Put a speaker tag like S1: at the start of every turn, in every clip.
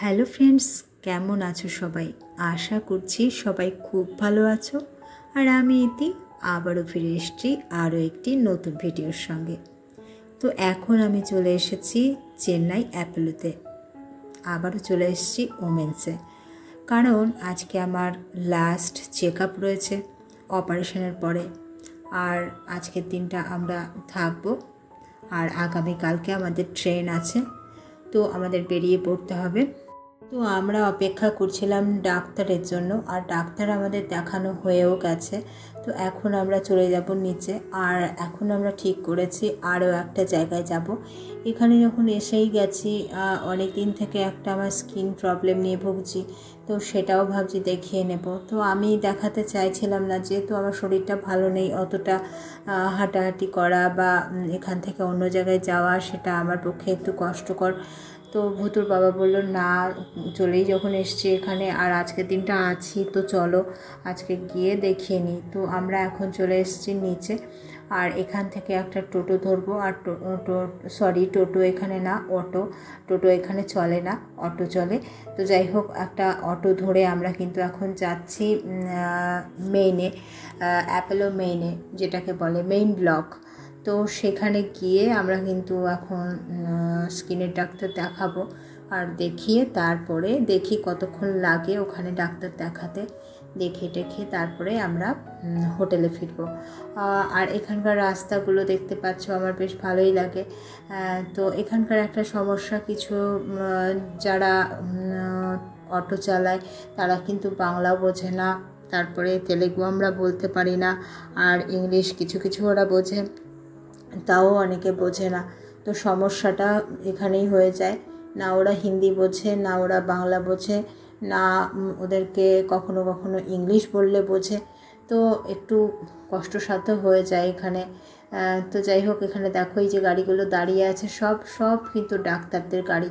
S1: Hello friends, কেমন আছো সবাই? আশা করছি সবাই খুব ভালো আছো। আর আমি ইতি আবারও ফিরে এসেছি আরও একটি নতুন ভিডিওর সঙ্গে। তো এখন আমি চলে এসেছি চেন্নাই অ্যাপোলোতে, আবারও চলে এসেছি ওমেন্সে, কারণ আজকে আমার লাস্ট চেক আপ রয়েছে অপারেশনের পরে। আর আজকের দিনটা আমরা থাকবো, আর আগামীকালকে আমাদের ট্রেন আছে, তো আমাদের বেরিয়ে পড়তে হবে। তো আমরা অপেক্ষা করছিলাম ডাক্তারের জন্য, আর ডাক্তার আমাদের দেখানো হয়েও গেছে। তো এখন আমরা চলে যাব নিচে, আর এখন আমরা ঠিক করেছি আরও একটা জায়গায় যাব। এখানে যখন এসেই গেছি, অনেক দিন থেকে একটা আমার স্কিন প্রবলেম নিয়ে ভুগছি, তো সেটাও ভাবছি দেখিয়ে নেব। তো আমি দেখাতে চাইছিলাম না, যেহেতু আমার শরীরটা ভালো নেই, অতটা হাঁটাহাঁটি করা বা এখান থেকে অন্য জায়গায় যাওয়া সেটা আমার পক্ষে একটু কষ্টকর। তো ভুতুর বাবা বললো, না চলেই যখন এসছি এখানে আর আজকের দিনটা আছি, তো চলো আজকে গিয়ে দেখিয়ে নিই। তো আমরা এখন চলে এসেছি নিচে, আর এখান থেকে একটা টোটো ধরবো। আর টোটো এখানে না, টোটো এখানে চলে না, অটো চলে। তো যাই হোক, একটা অটো ধরে আমরা কিন্তু এখন যাচ্ছি মেইনে, অ্যাপোলো মেইনে, যেটাকে বলে মেইন ব্লক। তো সেখানে গিয়ে আমরা কিন্তু এখন স্কিনের ডাক্তার দেখাবো, আর দেখিয়ে তারপরে দেখি কতক্ষণ লাগে ওখানে ডাক্তার দেখাতে। দেখে তারপরে আমরা হোটেলে ফিরবো। আর এখানকার রাস্তাগুলো দেখতে পাচ্ছ, আমার বেশ ভালোই লাগে। তো এখানকার একটা সমস্যা, কিছু যারা অটো চালায় তারা কিন্তু বাংলা বোঝে না, তারপরে তেলেগু আমরা বলতে পারি না, আর ইংলিশ কিছু কিছু ওরা বোঝে, তাও অনেকে বোঝে না। তো সমস্যাটা এখানেই হয়ে যায়, না ওরা হিন্দি বোঝে, না ওরা বাংলা বোঝে, না ওদেরকে কখনো কখনো ইংলিশ বললে বোঝে। তো একটু কষ্টসাধ্য হয়ে যায় এখানে। তো যাই হোক, এখানে দেখো এই যে গাড়িগুলো দাঁড়িয়ে আছে, সব কিন্তু ডাক্তারদের গাড়ি,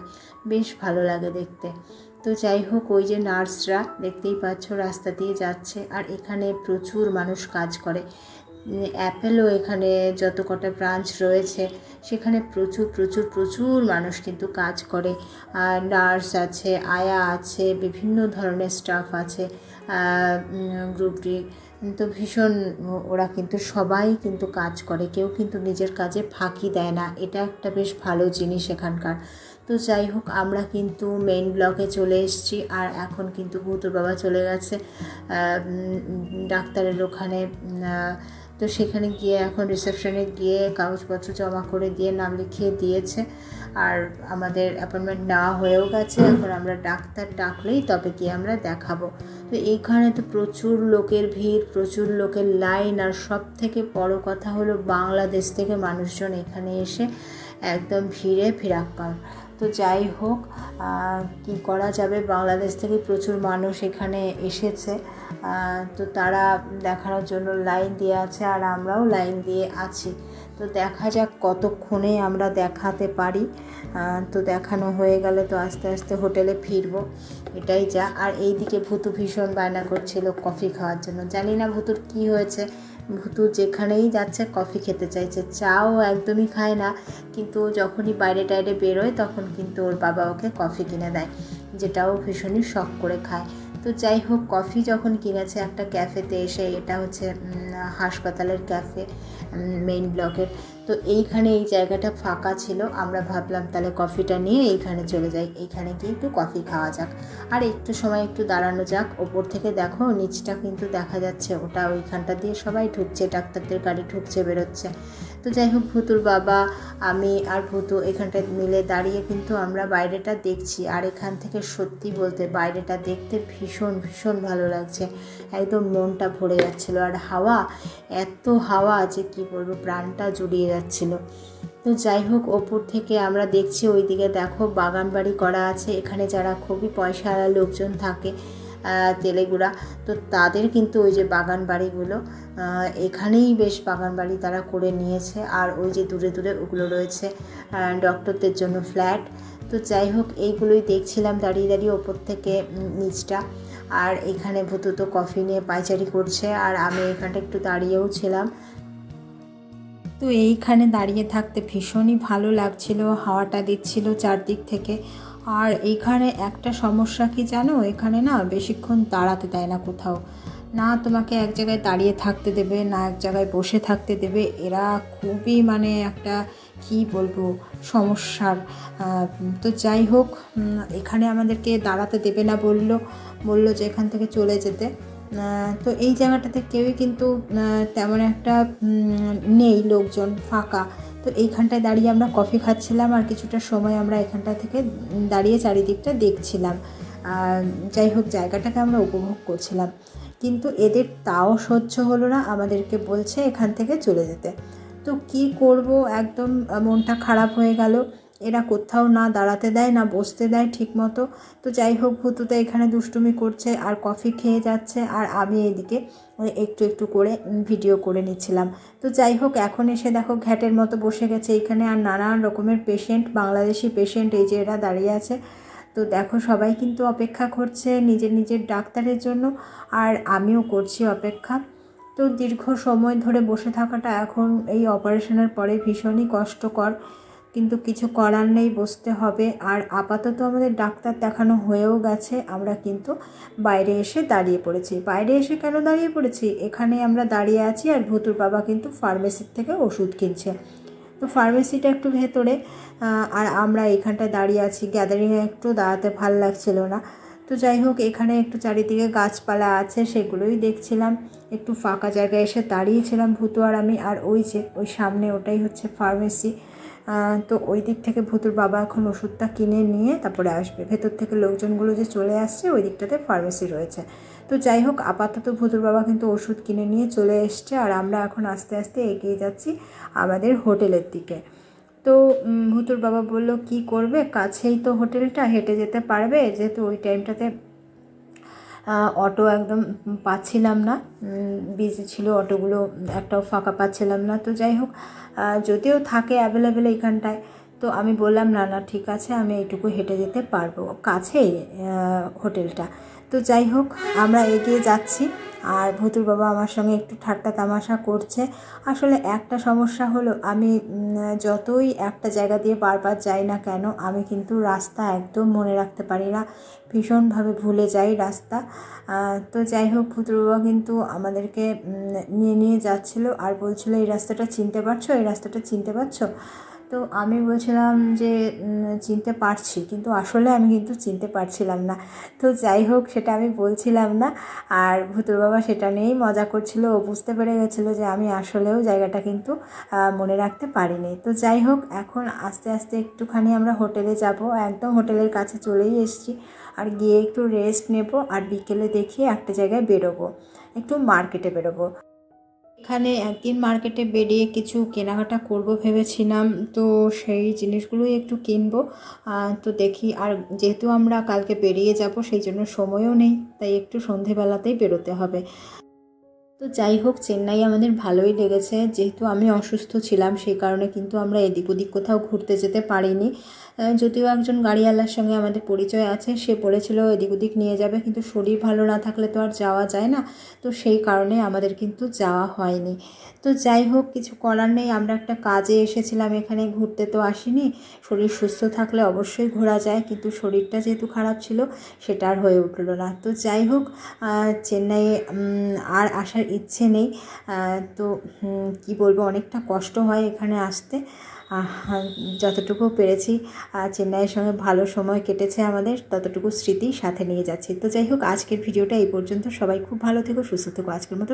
S1: বেশ ভালো লাগে দেখতে। তো যাই হোক, ওই যে নার্সরা দেখতেই পাচ্ছ রাস্তা দিয়ে যাচ্ছে, আর এখানে প্রচুর মানুষ কাজ করে। অ্যাপোলো এখানে যত কটা ব্রাঞ্চ রয়েছে সেখানে প্রচুর মানুষ কিন্তু কাজ করে। নার্স আছে, আয়া আছে, বিভিন্ন ধরনের স্টাফ আছে, গ্রুপ ডি। তো ভীষণ ওরা কিন্তু সবাই কিন্তু কাজ করে, কেউ কিন্তু নিজের কাজে ফাঁকি দেয় না, এটা একটা বেশ ভালো জিনিস এখানকার। তো যাই হোক, আমরা কিন্তু মেইন ব্লকে চলে এসেছি, আর এখন কিন্তু ভুতুর বাবা চলে গেছে ডাক্তারের ওখানে। তো সেখানে গিয়ে এখন রিসেপশনে গিয়ে কাগজপত্র জমা করে দিয়ে নাম লিখিয়ে দিয়েছে, আর আমাদের অ্যাপয়েন্টমেন্ট নেওয়া হয়েও গেছে। এখন আমরা ডাক্তার ডাকলেই তবে গিয়ে আমরা দেখাবো। তো এইখানে তো প্রচুর লোকের ভিড়, প্রচুর লোকের লাইন, আর সব থেকে বড় কথা হলো বাংলাদেশ থেকে মানুষজন এখানে এসে একদম ভিড়ে ফিরাক্কার। তো যাই হোক, কি করা যাবে, বাংলাদেশ থেকে প্রচুর মানুষ এখানে এসেছে, তো তারা দেখানোর জন্য লাইন দিয়ে আছে, আর আমরাও লাইন দিয়ে আছি। তো দেখা যাক কতক্ষণে আমরা দেখাতে পারি। তো দেখানো হয়ে গেলে তো আস্তে আস্তে হোটেলে ফিরবো, এটাই যা। আর এইদিকে ভুতু ভীষণ বায়না করছিল কফি খাওয়ার জন্য, জানি না ভুতুর কি হয়েছে, ভুতু যেখানেই যাচ্ছে কফি খেতে চাইছে, চাও একদমই খায় না, কিন্তু যখনই বাইরে টাইরে বেরোয় তখন কিন্তু ওর বাবা ওকে কফি কিনে দেয়, যেটাও ভীষণই শখ করে খায়। তো যাই হোক, কফি যখন কিনেছে একটা ক্যাফেতে এসে, এটা হচ্ছে হাসপাতালের ক্যাফে মেইন ব্লকের, তো এইখানে এই জায়গাটা ফাঁকা ছিল, আমরা ভাবলাম তাহলে কফিটা নিয়ে এইখানে চলে যাই, এইখানে গিয়ে একটু কফি খাওয়া যাক, আর একটু সময় একটু দাঁড়ানো যাক। ওপর থেকে দেখো নিচটা কিন্তু দেখা যাচ্ছে, ওটা ওইখানটা দিয়ে সবাই ঢুকছে, ডাক্তারদের গাড়ি ঢুকছে বেরোচ্ছে। তো যাই হোক, ভুতুর বাবা, আমি আর ভুতু এখানটায় মিলে দাঁড়িয়ে কিন্তু আমরা বাইরেটা দেখছি, আর এখান থেকে সত্যি বলতে বাইরেটা দেখতে ভীষণ ভালো লাগছে, একদম মনটা ভরে যাচ্ছিলো। আর হাওয়া, এত হাওয়া যে কি বলবো, প্রাণটা জুড়িয়ে যাচ্ছিল। তো যাই হোক, ওপর থেকে আমরা দেখছি ওইদিকে দেখো বাগান বাড়ি করা আছে, এখানে যারা খুবই পয়সাওয়ালা লোকজন থাকে তেলেগুড়া, তো তাদের কিন্তু ওই যে বাগান বাড়িগুলো, এখানেই বেশ বাগান বাড়ি তারা করে নিয়েছে। আর ওই যে দূরে ওগুলো রয়েছে ডক্টরদের জন্য ফ্ল্যাট। তো যাই হোক, এইগুলোই দেখছিলাম দাঁড়িয়ে ওপর থেকে নিচটা। আর এখানে ভুতু তো কফি নিয়ে পায়চারি করছে, আর আমি এখানটা একটু দাঁড়িয়েও ছিলাম। তো এইখানে দাঁড়িয়ে থাকতে ভীষণই ভালো লাগছিল, হাওয়াটা দিচ্ছিল চারদিক থেকে। আর এখানে একটা সমস্যা কি জানো, এখানে না বেশিক্ষণ দাঁড়াতে দেয় না কোথাও, না তোমাকে এক জায়গায় দাঁড়িয়ে থাকতে দেবে, না এক জায়গায় বসে থাকতে দেবে। এরা খুবই মানে একটা কি বলবো সমস্যার। তো যাই হোক, এখানে আমাদেরকে দাঁড়াতে দেবে না, বললো যে এখান থেকে চলে যেতে। তো এই জায়গাটাতে কেউই কিন্তু তেমন একটা নেই, লোকজন ফাঁকা। তো এইখানটায় দাঁড়িয়ে আমরা কফি খাচ্ছিলাম আর কিছুটা সময় আমরা এখানটা থেকে দাঁড়িয়ে চারিদিকটা দেখছিলাম। যাই হোক, জায়গাটাকে আমরা উপভোগ করছিলাম, কিন্তু এদের তাও সহ্য হলো না, আমাদেরকে বলছে এখান থেকে চলে যেতে। তো কি করব, একদম মনটা খারাপ হয়ে গেল। এরা কোথাও না দাঁড়াতে দেয় না বসতে দেয় ঠিক মতো। তো যাই হোক, ভুতুতে এখানে দুষ্টুমি করছে আর কফি খেয়ে যাচ্ছে, আর আমি এদিকে একটু একটু করে ভিডিও করে নিচ্ছিলাম। তো যাই হোক, এখন এসে দেখো ঘ্যাটের মতো বসে গেছে এখানে, আর নানান রকমের পেশেন্ট, বাংলাদেশি পেশেন্ট এই যে এরা দাঁড়িয়ে আছে। তো দেখো সবাই কিন্তু অপেক্ষা করছে নিজের নিজের ডাক্তারের জন্য, আর আমিও করছি অপেক্ষা। তো দীর্ঘ সময় ধরে বসে থাকাটা এখন এই অপারেশনের পরে ভীষণই কষ্টকর, কিন্তু কিছু করার নেই, বসতে হবে। আর আপাতত আমাদের ডাক্তার দেখানো হয়েও গেছে, আমরা কিন্তু বাইরে এসে দাঁড়িয়ে পড়েছি। বাইরে এসে কেন দাঁড়িয়ে পড়েছি, এখানে আমরা দাঁড়িয়ে আছি আর ভুতুর বাবা কিন্তু ফার্মেসির থেকে ওষুধ কিনছে। তো ফার্মেসিটা একটু ভেতরে, আর আমরা এখানটায় দাঁড়িয়ে আছি। গ্যাদারিংয়ে একটু দাঁড়াতে ভাল লাগছিল না। তো যাই হোক, এখানে একটু চারিদিকে গাছপালা আছে, সেগুলোই দেখছিলাম। একটু ফাঁকা জায়গায় এসে দাঁড়িয়েছিলাম ভুতু আর আমি, আর ওই যে ওই সামনে ওটাই হচ্ছে ফার্মেসি। তো ওই দিক থেকে ভুতুর বাবা এখন ওষুধটা কিনে নিয়ে তারপরে আসবে। ভেতর থেকে লোকজনগুলো যে চলে আসছে ওই দিকটাতে ফার্মেসি রয়েছে। তো যাই হোক, আপাতত ভুতুর বাবা কিন্তু ওষুধ কিনে নিয়ে চলে এসছে, আর আমরা এখন আস্তে আস্তে এগিয়ে যাচ্ছি আমাদের হোটেলের দিকে। তো ভুতুর বাবা বলল কি করবে, কাছেই তো হোটেলটা, হেঁটে যেতে পারবে, যেহেতু ওই টাইমটাতে অটো একদম পাচ্ছিলাম না, বিজি ছিল অটোগুলো, একটাও ফাঁকা পাচ্ছিলাম না। তো যাই হোক, যদিও থাকে অ্যাভেলেবেল এইখানটায়, তো আমি বললাম না না ঠিক আছে, আমি এইটুকু হেঁটে যেতে পারবো, কাছেই হোটেলটা। তো যাই হোক, আমরা এগিয়ে যাচ্ছি, আর ভুতুর বাবা আমার সঙ্গে একটু ঠাট্টা তামাশা করছে। আসলে একটা সমস্যা হলো, আমি যতই একটা জায়গা দিয়ে বারবার যাই না কেন, আমি কিন্তু রাস্তা একদম মনে রাখতে পারি না, ভীষণভাবে ভুলে যাই রাস্তা। তো যাই হোক, ভুতুর বাবা কিন্তু আমাদেরকে নিয়ে যাচ্ছিলো আর বলছিল এই রাস্তাটা চিনতে পারছো, এই রাস্তাটা চিনতে পারছো। তো আমি বলছিলাম যে চিনতে পারছি, কিন্তু আসলে আমি কিন্তু চিনতে পারছিলাম না। তো যাই হোক, সেটা আমি বলছিলাম না, আর ভুতুর বাবা সেটা নিয়েই মজা করছিল। ও বুঝতে পেরে গেছিলো যে আমি আসলেও জায়গাটা কিন্তু মনে রাখতে পারিনি। তো যাই হোক, এখন আস্তে আস্তে একটুখানি আমরা হোটেলে যাব, একদম হোটেলের কাছে চলেই এসেছি। আর গিয়ে একটু রেস্ট নেব, আর বিকেলে দেখিয়ে একটা জায়গায় বেরোবো, একটু মার্কেটে বেরোবো। এখানে একদিন মার্কেটে বেরিয়ে কিছু কেনাকাটা করব ভেবেছিলাম, তো সেই জিনিসগুলোই একটু কিনবো। তো দেখি, আর যেহেতু আমরা কালকে বেরিয়ে যাব সেই জন্য সময়ও নেই, তাই একটু সন্ধেবেলাতেই বেরোতে হবে। তো যাই হোক, চেন্নাই আমাদের ভালোই লেগেছে, যেহেতু আমি অসুস্থ ছিলাম সেই কারণে কিন্তু আমরা এদিক ওদিক কোথাও ঘুরতে যেতে পারিনি। যদিও একজন গাড়িওয়ালার সঙ্গে আমাদের পরিচয় আছে, সে বলেছিল এদিক ওদিক নিয়ে যাবে, কিন্তু শরীর ভালো না থাকলে তো আর যাওয়া যায় না, তো সেই কারণে আমাদের কিন্তু যাওয়া হয়নি। তো যাই হোক, কিছু করার নেই, আমরা একটা কাজে এসেছিলাম এখানে, ঘুরতে তো আসিনি। শরীর সুস্থ থাকলে অবশ্যই ঘোরা যায়, কিন্তু শরীরটা যেহেতু খারাপ ছিল সেটা আর হয়ে উঠলো না। তো যাই হোক, চেন্নাইয়ে আর আসার ইচ্ছে নেই। তো কি বলবো, অনেকটা কষ্ট হয় এখানে আসতে। যতটুকু পেরেছি চেন্নাইয়ের সঙ্গে ভালো সময় কেটেছে আমাদের, ততটুকু স্মৃতি সাথে নিয়ে যাচ্ছি। তো যাই হোক, আজকের ভিডিওটা এই পর্যন্ত। সবাই খুব ভালো থেকো, সুস্থ থেকো। আজকের মতো